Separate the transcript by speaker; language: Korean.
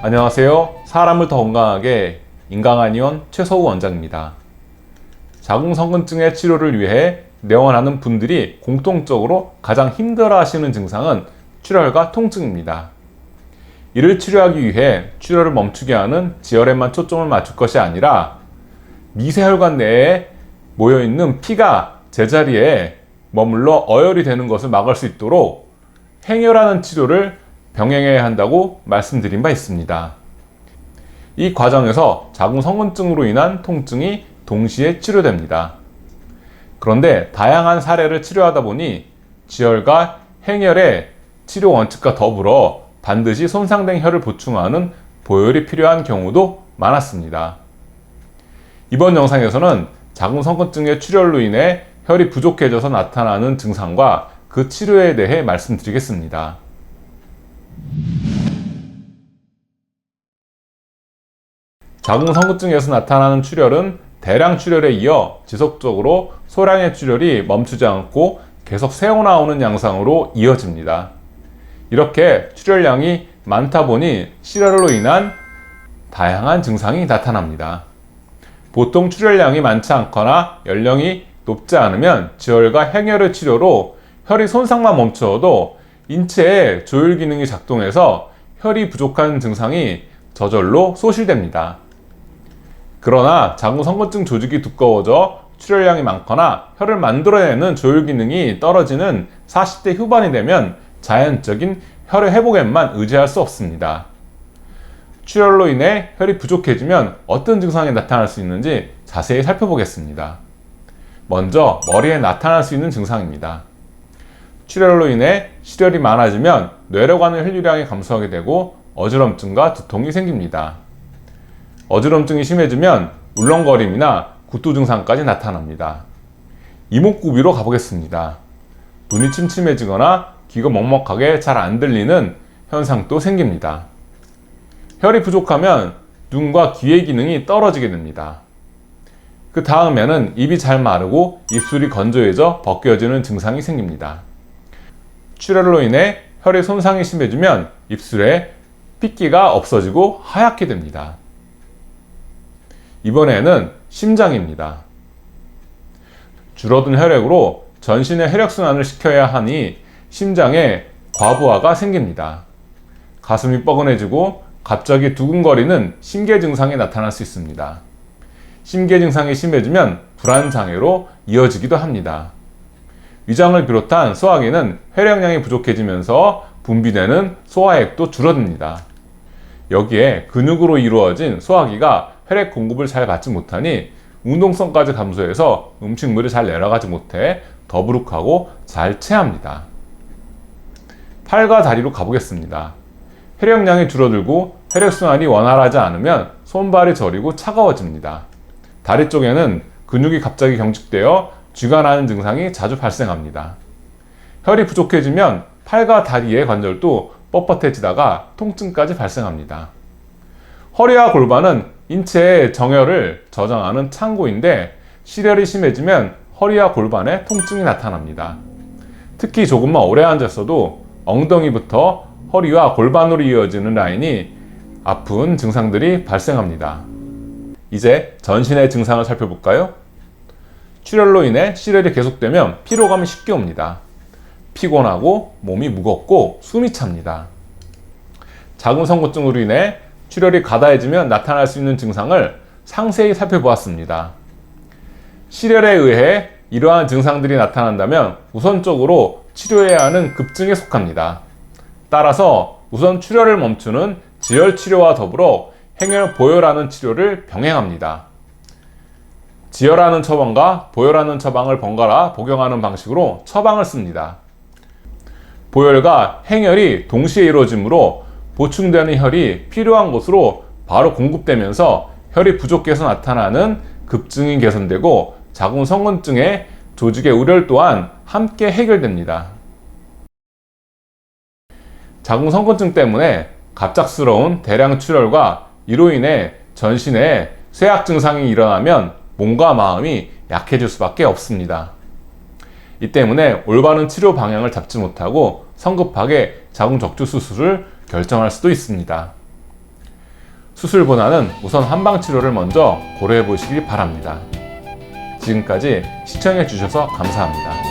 Speaker 1: 안녕하세요. 사람을 더 건강하게 인강한의원 최서우 원장입니다. 자궁성근증의 치료를 위해 내원하는 분들이 공통적으로 가장 힘들어하시는 증상은 출혈과 통증입니다. 이를 치료하기 위해 출혈을 멈추게 하는 지혈에만 초점을 맞출 것이 아니라 미세혈관 내에 모여있는 피가 제자리에 머물러 어혈이 되는 것을 막을 수 있도록 행혈하는 치료를 병행해야 한다고 말씀드린 바 있습니다. 이 과정에서 자궁성근증으로 인한 통증이 동시에 치료됩니다. 그런데 다양한 사례를 치료하다 보니 지혈과 행혈의 치료 원칙과 더불어 반드시 손상된 혈을 보충하는 보혈이 필요한 경우도 많았습니다. 이번 영상에서는 자궁성근증의 출혈로 인해 혈이 부족해져서 나타나는 증상과 그 치료에 대해 말씀드리겠습니다. 자궁성근증에서 나타나는 출혈은 대량 출혈에 이어 지속적으로 소량의 출혈이 멈추지 않고 계속 새어나오는 양상으로 이어집니다. 이렇게 출혈량이 많다 보니 실혈로 인한 다양한 증상이 나타납니다. 보통 출혈량이 많지 않거나 연령이 높지 않으면 지혈과 행혈의 치료로 혈이 손상만 멈추어도 인체의 조율 기능이 작동해서 혈이 부족한 증상이 저절로 소실됩니다. 그러나 자궁성근증 조직이 두꺼워져 출혈량이 많거나 혈을 만들어내는 조율 기능이 떨어지는 40대 후반이 되면 자연적인 혈의 회복에만 의지할 수 없습니다. 출혈로 인해 혈이 부족해지면 어떤 증상이 나타날 수 있는지 자세히 살펴보겠습니다. 먼저 머리에 나타날 수 있는 증상입니다. 출혈로 인해 실혈이 많아지면 뇌로 가는 혈류량이 감소하게 되고 어지럼증과 두통이 생깁니다. 어지럼증이 심해지면 울렁거림이나 구토 증상까지 나타납니다. 이목구비로 가보겠습니다. 눈이 침침해지거나 귀가 먹먹하게 잘 안 들리는 현상도 생깁니다. 혈이 부족하면 눈과 귀의 기능이 떨어지게 됩니다. 그 다음에는 입이 잘 마르고 입술이 건조해져 벗겨지는 증상이 생깁니다. 출혈로 인해 혈의 손상이 심해지면 입술에 핏기가 없어지고 하얗게 됩니다. 이번에는 심장입니다. 줄어든 혈액으로 전신의 혈액순환을 시켜야 하니 심장에 과부하가 생깁니다. 가슴이 뻐근해지고 갑자기 두근거리는 심계 증상이 나타날 수 있습니다. 심계 증상이 심해지면 불안장애로 이어지기도 합니다. 위장을 비롯한 소화기는 혈액량이 부족해지면서 분비되는 소화액도 줄어듭니다. 여기에 근육으로 이루어진 소화기가 혈액 공급을 잘 받지 못하니 운동성까지 감소해서 음식물이 잘 내려가지 못해 더부룩하고 잘 체합니다. 팔과 다리로 가보겠습니다. 혈액량이 줄어들고 혈액순환이 원활하지 않으면 손발이 저리고 차가워집니다. 다리 쪽에는 근육이 갑자기 경직되어 쥐가 나는 증상이 자주 발생합니다. 혈이 부족해지면 팔과 다리의 관절도 뻣뻣해지다가 통증까지 발생합니다. 허리와 골반은 인체의 정혈을 저장하는 창고인데 실혈이 심해지면 허리와 골반에 통증이 나타납니다. 특히 조금만 오래 앉았어도 엉덩이부터 허리와 골반으로 이어지는 라인이 아픈 증상들이 발생합니다. 이제 전신의 증상을 살펴볼까요? 출혈로 인해 실혈이 계속되면 피로감이 쉽게 옵니다. 피곤하고 몸이 무겁고 숨이 찹니다. 자궁성근증으로 인해 출혈이 가다해지면 나타날 수 있는 증상을 상세히 살펴보았습니다. 실혈에 의해 이러한 증상들이 나타난다면 우선적으로 치료해야 하는 급증에 속합니다. 따라서 우선 출혈을 멈추는 지혈 치료와 더불어 행혈 보혈하는 치료를 병행합니다. 지혈하는 처방과 보혈하는 처방을 번갈아 복용하는 방식으로 처방을 씁니다. 보혈과 행혈이 동시에 이루어지므로 보충되는 혈이 필요한 곳으로 바로 공급되면서 혈이 부족해서 나타나는 급증이 개선되고 자궁성근증의 조직의 우열 또한 함께 해결됩니다. 자궁성근증 때문에 갑작스러운 대량 출혈과 이로 인해 전신에 쇠약 증상이 일어나면 몸과 마음이 약해질 수밖에 없습니다. 이 때문에 올바른 치료 방향을 잡지 못하고 성급하게 자궁 적출 수술을 결정할 수도 있습니다. 수술보다는 우선 한방치료를 먼저 고려해 보시기 바랍니다. 지금까지 시청해 주셔서 감사합니다.